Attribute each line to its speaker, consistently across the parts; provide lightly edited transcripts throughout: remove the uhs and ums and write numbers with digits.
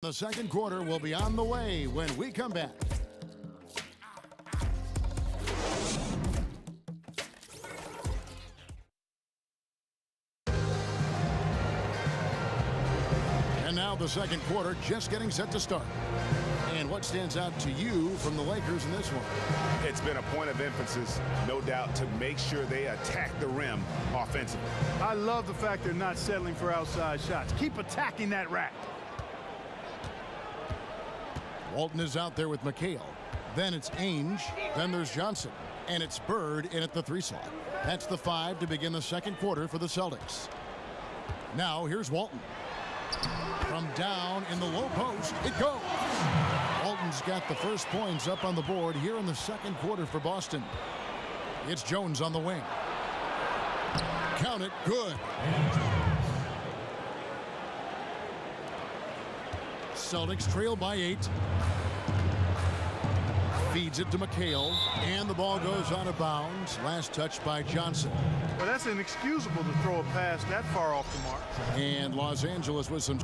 Speaker 1: The second quarter will be on the way when we come back. And now the second quarter just getting set to start. And what stands out to you from the Lakers in this one?
Speaker 2: It's been a point of emphasis, no doubt, to make sure they attack the rim offensively.
Speaker 3: I love the fact they're not settling for outside shots. Keep attacking that rack.
Speaker 1: Walton is out there with McHale. Then it's Ainge. Then there's Johnson. And it's Bird in at the 3 slot. That's the 5 to begin the second quarter for the Celtics. Now here's Walton. From down in the low post, it goes. Walton's got the first points up on the board here in the second quarter for Boston. It's Jones on the wing. Count it, good. Celtics trail by 8. Feeds it to McHale, and the ball goes out of bounds. Last touch by Johnson.
Speaker 3: Well, that's inexcusable to throw a pass that far off the mark.
Speaker 1: And Los Angeles with some...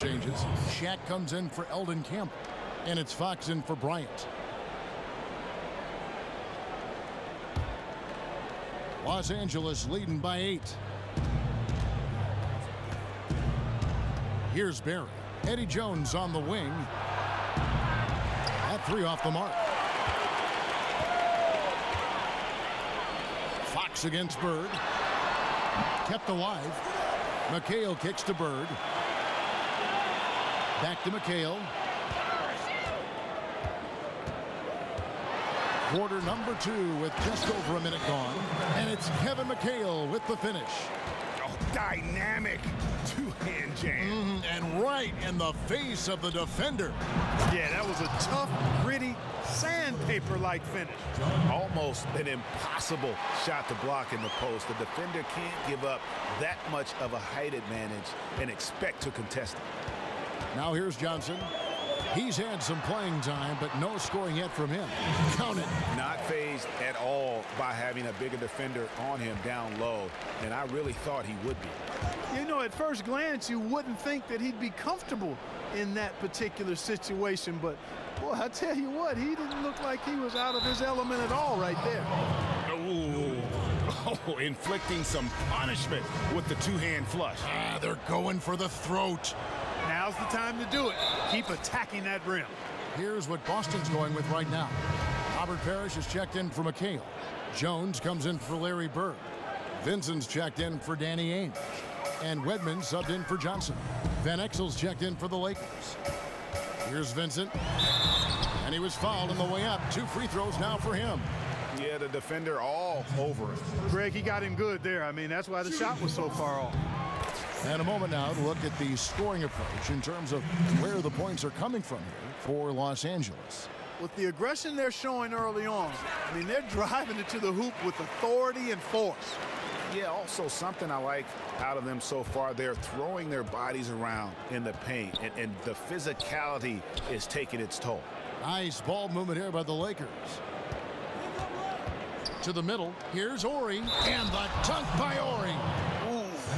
Speaker 1: changes. Shaq comes in for Eldon Campbell, and it's Fox in for Bryant. Los Angeles leading by 8. Here's Barry. Eddie Jones on the wing. That 3 off the mark. Fox against Bird. Kept alive. McHale kicks to Bird. Back to McHale. Quarter number 2 with just over a minute gone. And it's Kevin McHale with the finish.
Speaker 2: Oh, dynamic two-hand jam.
Speaker 1: And right in the face of the defender.
Speaker 3: Yeah, that was a tough, gritty, sandpaper-like finish.
Speaker 2: Almost an impossible shot to block in the post. The defender can't give up that much of a height advantage and expect to contest it.
Speaker 1: Now here's Johnson. He's had some playing time, but no scoring yet from him. Count it.
Speaker 2: Not fazed at all by having a bigger defender on him down low, and I really thought he would be.
Speaker 3: You know, at first glance, you wouldn't think that he'd be comfortable in that particular situation, but, boy, I tell you what, he didn't look like he was out of his element at all right there.
Speaker 2: Oh, inflicting some punishment with the two-hand flush.
Speaker 1: They're going for the throat.
Speaker 3: Now's the time to do it. Keep attacking that rim.
Speaker 1: Here's what Boston's going with right now. Robert Parrish is checked in for McHale. Jones comes in for Larry Bird. Vincent's checked in for Danny Ainge. And Wedman subbed in for Johnson. Van Exel's checked in for the Lakers. Here's Vincent. And he was fouled on the way up. 2 free throws now for him.
Speaker 2: Yeah, the defender all over it.
Speaker 3: Greg, he got him good there. I mean, that's why the shot was so far off.
Speaker 1: And a moment now to look at the scoring approach in terms of where the points are coming from here for Los Angeles.
Speaker 3: With the aggression they're showing early on, I mean, they're driving it to the hoop with authority and force.
Speaker 2: Yeah, also something I like out of them so far, they're throwing their bodies around in the paint, and the physicality is taking its toll.
Speaker 1: Nice ball movement here by the Lakers. To the middle, here's Ori, and the dunk by Ori.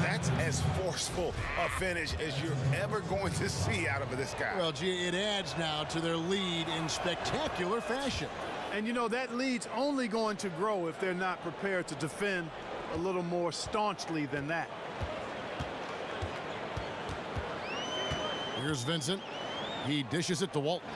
Speaker 2: That's as forceful a finish as you're ever going to see out of this guy.
Speaker 1: Well, gee, it adds now to their lead in spectacular fashion.
Speaker 3: And, you know, that lead's only going to grow if they're not prepared to defend a little more staunchly than that.
Speaker 1: Here's Vincent. He dishes it to Walton.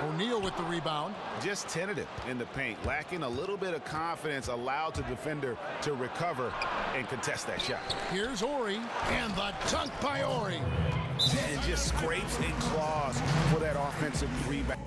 Speaker 1: O'Neal with the rebound.
Speaker 2: Just tentative in the paint, lacking a little bit of confidence, allowed the defender to recover and contest that shot.
Speaker 1: Here's Ori, and the dunk by Ori.
Speaker 2: And just scrapes and claws for that offensive rebound.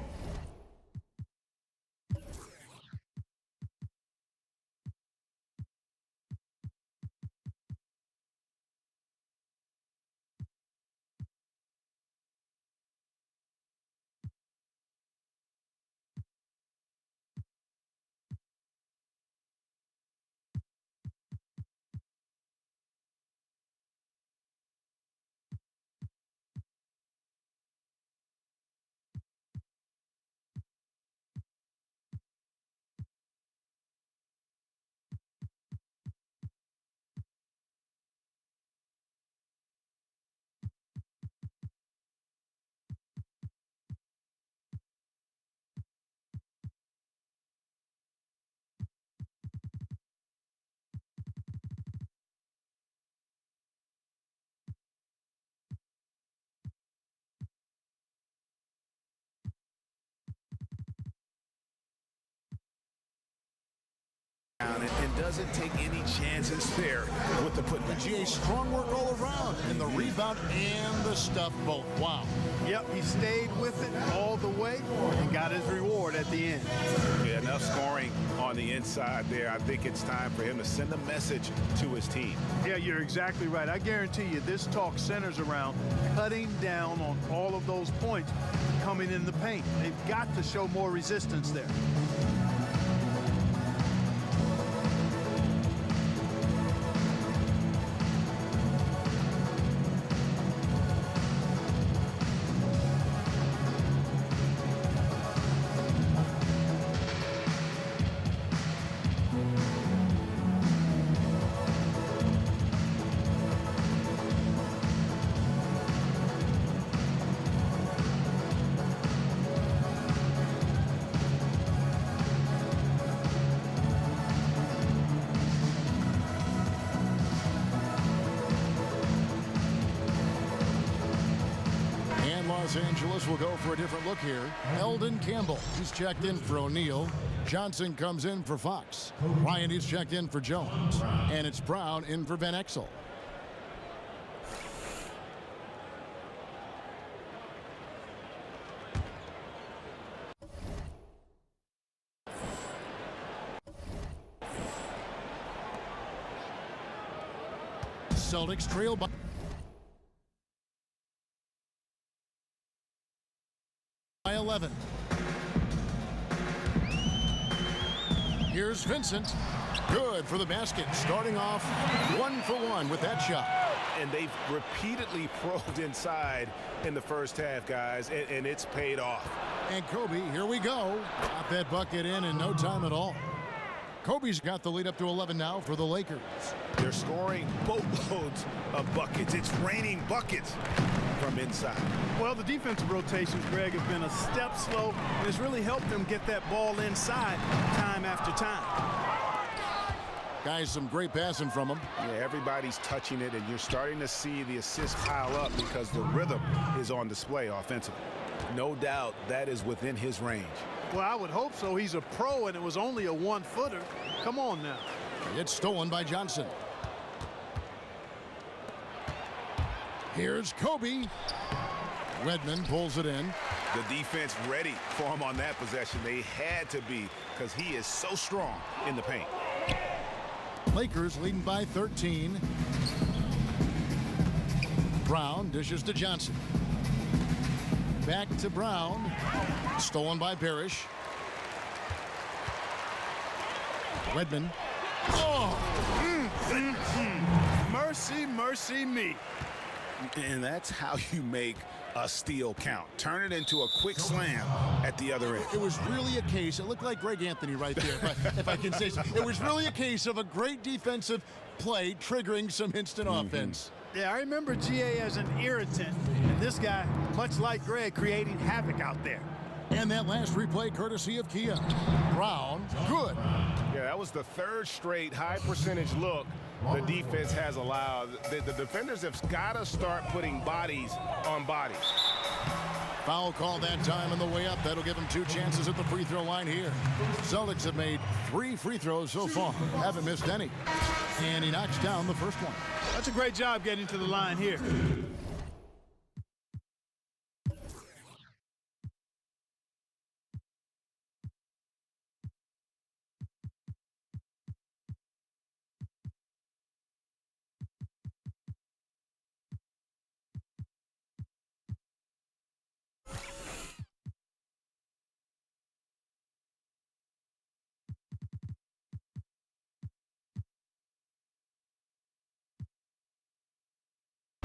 Speaker 2: And doesn't take any chances there with the putback.
Speaker 1: GA strong work all around, and the rebound and the stuff both. Wow.
Speaker 3: Yep, he stayed with it all the way and got his reward at the end.
Speaker 2: Yeah, enough scoring on the inside there. I think it's time for him to send a message to his team.
Speaker 3: Yeah, you're exactly right. I guarantee you this talk centers around cutting down on all of those points coming in the paint. They've got to show more resistance there.
Speaker 1: Los Angeles will go for a different look here. Eldon Campbell, he's checked in for O'Neal. Johnson comes in for Fox. Ryan, he's checked in for Jones. And it's Brown in for Van Exel. Celtics trail by 11. Here's Vincent. Good for the basket. Starting off 1 for 1 with that shot.
Speaker 2: And they've repeatedly probed inside in the first half, guys, and it's paid off.
Speaker 1: And Kobe, here we go. Got that bucket in no time at all. Kobe's got the lead up to 11 now for the Lakers.
Speaker 2: They're scoring boatloads of buckets. It's raining buckets from inside.
Speaker 3: Well, the defensive rotations, Greg, have been a step slow, and it's really helped them get that ball inside time after time.
Speaker 1: Guys, some great passing from them.
Speaker 2: Yeah, everybody's touching it, and you're starting to see the assists pile up because the rhythm is on display offensively. No doubt that is within his range.
Speaker 3: Well, I would hope so. He's a pro, and it was only a 1-footer. Come on now.
Speaker 1: It's stolen by Johnson. Here's Kobe. Redmond pulls it in.
Speaker 2: The defense ready for him on that possession. They had to be, because he is so strong in the paint.
Speaker 1: Lakers leading by 13. Brown dishes to Johnson. Back to Brown. Stolen by Parrish. Redmond. Oh!
Speaker 3: Mercy, mercy me.
Speaker 2: And that's how you make a steal count. Turn it into a quick slam at the other end.
Speaker 1: It was really a case, it looked like Greg Anthony right there, if I can say so. It was really a case of a great defensive play triggering some instant offense.
Speaker 3: Yeah, I remember GA as an irritant, and this guy, much like Greg, creating havoc out there.
Speaker 1: And that last replay courtesy of Kia. Brown, good.
Speaker 4: Yeah, that was the third straight high percentage look the defense has allowed. The defenders have got to start putting bodies on bodies.
Speaker 1: Foul call that time on the way up. That'll give him 2 chances at the free throw line here. Celtics have made 3 free throws so far. Haven't missed any. And he knocks down the first one.
Speaker 3: That's a great job getting to the line here.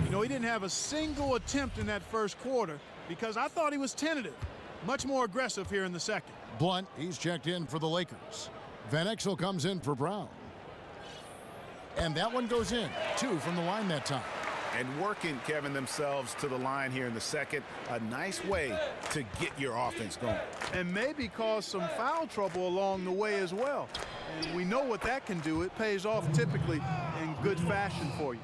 Speaker 3: You know, he didn't have a single attempt in that first quarter because I thought he was tentative. Much more aggressive here in the second.
Speaker 1: Blunt, he's checked in for the Lakers. Van Exel comes in for Brown. And that one goes in. 2 from the line that time.
Speaker 2: And working, Kevin, themselves to the line here in the second. A nice way to get your offense going.
Speaker 3: And maybe cause some foul trouble along the way as well. And we know what that can do. It pays off typically in good fashion for you.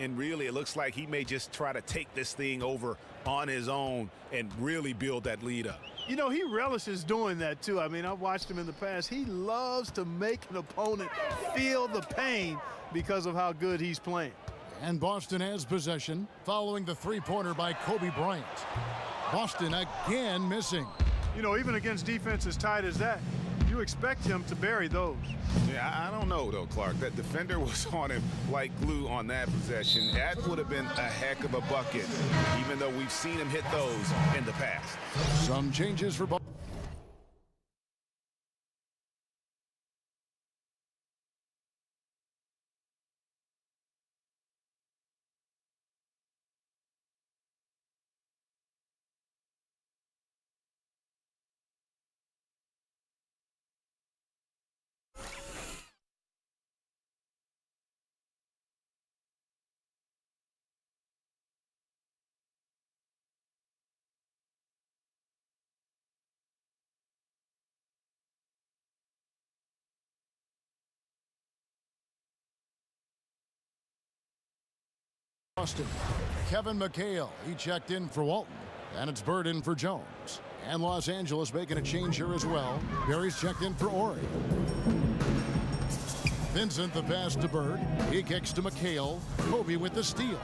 Speaker 2: And really, it looks like he may just try to take this thing over on his own and really build that lead up.
Speaker 3: You know, he relishes doing that, too. I mean, I've watched him in the past. He loves to make an opponent feel the pain because of how good he's playing.
Speaker 1: And Boston has possession following the 3-pointer by Kobe Bryant. Boston again missing.
Speaker 3: You know, even against defense as tight as that, you expect him to bury those.
Speaker 2: Yeah, I don't know, though, Clark. That defender was on him like glue on that possession. That would have been a heck of a bucket, even though we've seen him hit those in the past.
Speaker 1: Some changes for Boston. Kevin McHale, he checked in for Walton. And it's Bird in for Jones. And Los Angeles making a change here as well. Barry's checked in for Ori. Vincent the pass to Bird. He kicks to McHale. Kobe with the steal.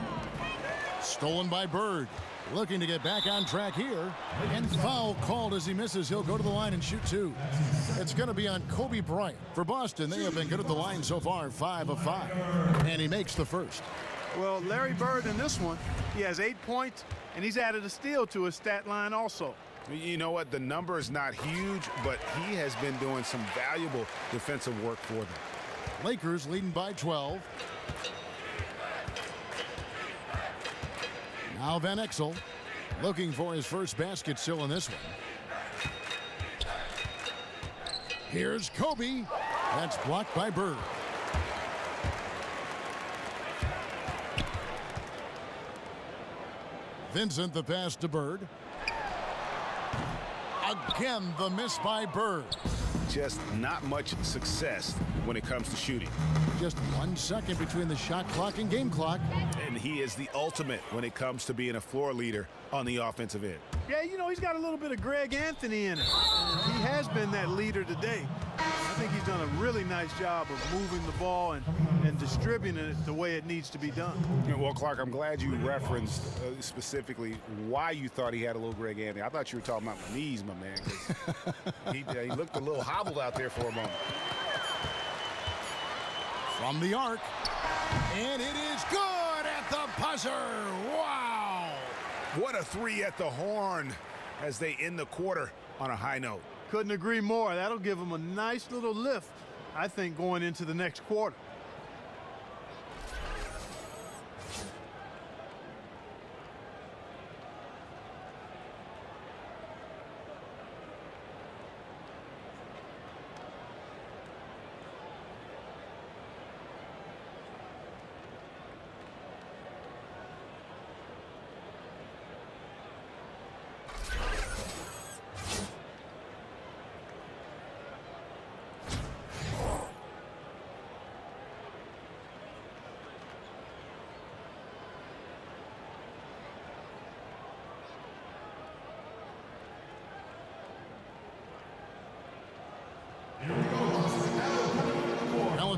Speaker 1: Stolen by Bird. Looking to get back on track here. And foul called as he misses. He'll go to the line and shoot 2. It's going to be on Kobe Bryant. For Boston, they have been good at the line so far, 5 of 5. And he makes the first.
Speaker 3: Well, Larry Bird in this one, he has 8 points, and he's added a steal to his stat line also.
Speaker 2: You know what? The number is not huge, but he has been doing some valuable defensive work for them.
Speaker 1: Lakers leading by 12. Now Van Exel looking for his first basket still in this one. Here's Kobe. That's blocked by Bird. Vincent the pass to Bird. Again, the miss by Bird.
Speaker 2: Just not much success when it comes to shooting.
Speaker 1: Just 1 second between the shot clock and game clock.
Speaker 2: And he is the ultimate when it comes to being a floor leader on the offensive end.
Speaker 3: Yeah, you know, he's got a little bit of Greg Anthony in him. He has been that leader today. I think he's done a really nice job of moving the ball and distributing it the way it needs to be done.
Speaker 2: Well, Clark, I'm glad you referenced specifically why you thought he had a little Greg Anthony. I thought you were talking about my knees, my man, 'cause he looked a little hobbled out there for a moment.
Speaker 1: From the arc. And it is good at the buzzer. Wow.
Speaker 2: What a 3 at the horn as they end the quarter on a high note.
Speaker 3: Couldn't agree more. That'll give them a nice little lift, I think, going into the next quarter.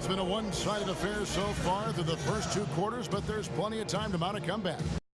Speaker 1: It's been a one-sided affair so far through the first two quarters, but there's plenty of time to mount a comeback.